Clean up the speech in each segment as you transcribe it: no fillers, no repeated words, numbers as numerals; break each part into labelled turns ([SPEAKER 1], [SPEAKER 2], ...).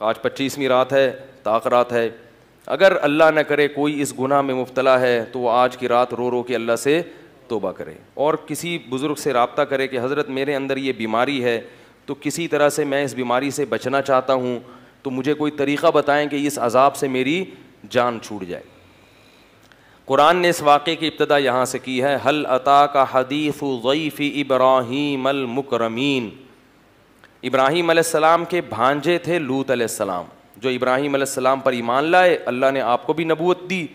[SPEAKER 1] آج 25ویں رات ہے، طاق رات ہے. اگر اللہ نہ کرے کوئی اس گناہ میں مبتلا ہے تو وہ آج کی رات رو رو کے اللہ سے توبہ کرے اور کسی بزرگ سے رابطہ کرے کہ حضرت میرے اندر یہ بیماری ہے تو کسی طرح سے میں اس بیماری سے بچنا چاہتا ہوں، تو مجھے کوئی طریقہ بتائیں کہ اس عذاب سے میری جان چھوٹ جائے. قرآن نے اس واقعے کی ابتدا یہاں سے کی ہے، هل اتاک حدیث ضیف ابراہیم المکرمین. ابراہیم علیہ السلام کے بھانجے تھے لوط علیہ السلام، جو ابراہیم علیہ السلام پر ایمان لائے. اللہ نے آپ کو بھی نبوت دی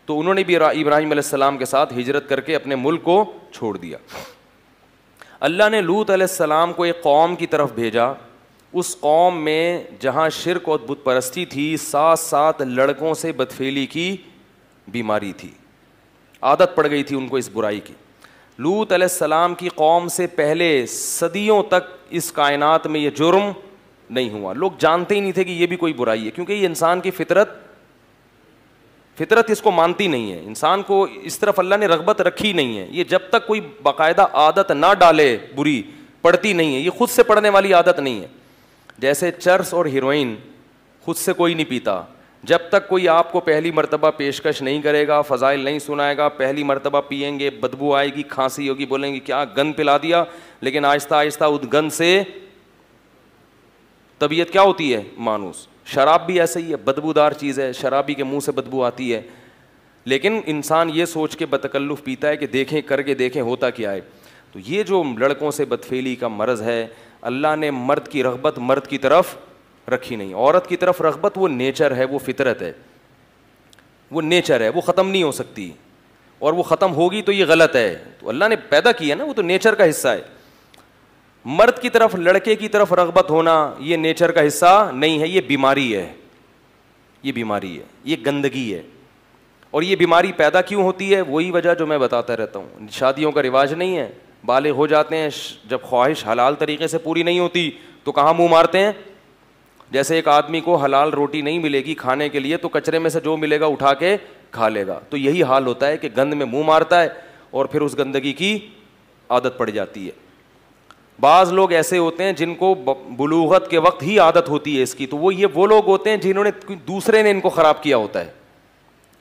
[SPEAKER 1] تو انہوں نے بھی ابراہیم علیہ السلام کے ساتھ ہجرت کر کے اپنے ملک کو چھوڑ دیا. اللہ نے لوط علیہ السلام کو ایک قوم کی طرف بھیجا. اس قوم میں جہاں شرک اور بت پرستی تھی، 7 لڑکوں سے بدفعلی کی بیماری تھی، عادت پڑ گئی تھی ان کو اس برائی کی. لوط علیہ السلام کی قوم سے پہلے صدیوں تک اس کائنات میں یہ جرم نہیں ہوا. لوگ جانتے ہی نہیں تھے کہ یہ بھی کوئی برائی ہے، کیونکہ یہ انسان کی فطرت اس کو مانتی نہیں ہے. انسان کو اس طرف اللہ نے رغبت رکھی نہیں ہے. یہ جب تک کوئی باقاعدہ عادت نہ ڈالے بری، پڑتی نہیں ہے. یہ خود سے پڑنے والی عادت نہیں ہے. جیسے چرس اور ہیروئن خود سے کوئی نہیں پیتا. جب تک کوئی آپ کو پہلی مرتبہ پیشکش نہیں کرے گا، فضائل نہیں سنائے گا، پہلی مرتبہ پئیں گے، بدبو آئے گی، کھانسی ہوگی، بولیں گے کیا گند پلا دیا. لیکن آہستہ آہستہ اس گند سے طبیعت کیا ہوتی ہے؟ مانوس. شراب بھی ایسے ہی ہے، بدبودار چیز ہے، شرابی کے منہ سے بدبو آتی ہے. لیکن انسان یہ سوچ کے بتکلف پیتا ہے کہ دیکھیں، کر کے دیکھیں ہوتا کیا ہے. تو یہ جو لڑکوں سے بدفعلی کا مرض ہے، اللہ نے مرد کی رغبت مرد کی طرف رکھی نہیں. عورت کی طرف رغبت وہ نیچر ہے، وہ فطرت ہے، وہ نیچر ہے، وہ ختم نہیں ہو سکتی. اور وہ ختم ہوگی تو یہ غلط ہے. تو اللہ نے پیدا کیا نا، وہ تو نیچر کا حصہ ہے. مرد کی طرف، لڑکے کی طرف رغبت ہونا یہ نیچر کا حصہ نہیں ہے، یہ بیماری ہے. یہ بیماری ہے، یہ گندگی ہے. اور یہ بیماری پیدا کیوں ہوتی ہے؟ وہی وجہ جو میں بتاتا رہتا ہوں. شادیوں کا رواج نہیں ہے، بالغ ہو جاتے ہیں، جب خواہش حلال طریقے سے پوری نہیں ہوتی تو کہاں منہ مارتے ہیں. جیسے ایک آدمی کو حلال روٹی نہیں ملے گی کھانے کے لیے تو کچرے میں سے جو ملے گا اٹھا کے کھا لے گا. تو یہی حال ہوتا ہے کہ گند میں منہ مارتا ہے اور پھر اس گندگی کی عادت پڑ جاتی ہے. بعض لوگ ایسے ہوتے ہیں جن کو بلوغت کے وقت ہی عادت ہوتی ہے اس کی. تو وہ لوگ ہوتے ہیں جنہوں نے دوسرے نے ان کو خراب کیا ہوتا ہے.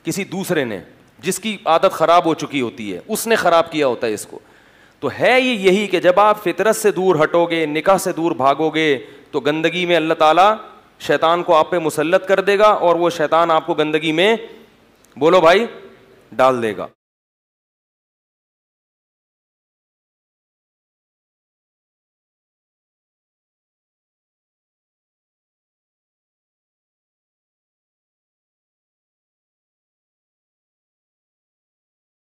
[SPEAKER 1] کسی دوسرے نے، جس کی عادت خراب ہو چکی ہوتی ہے، اس نے خراب کیا ہوتا ہے اس کو. تو ہے یہ یہی کہ جب آپ فطرت سے دور ہٹو گے، نکاح سے دور بھاگو گے تو گندگی میں اللہ تعالیٰ شیطان کو آپ پہ مسلط کر دے گا اور وہ شیطان آپ کو گندگی میں، بولو بھائی، ڈال دے گا.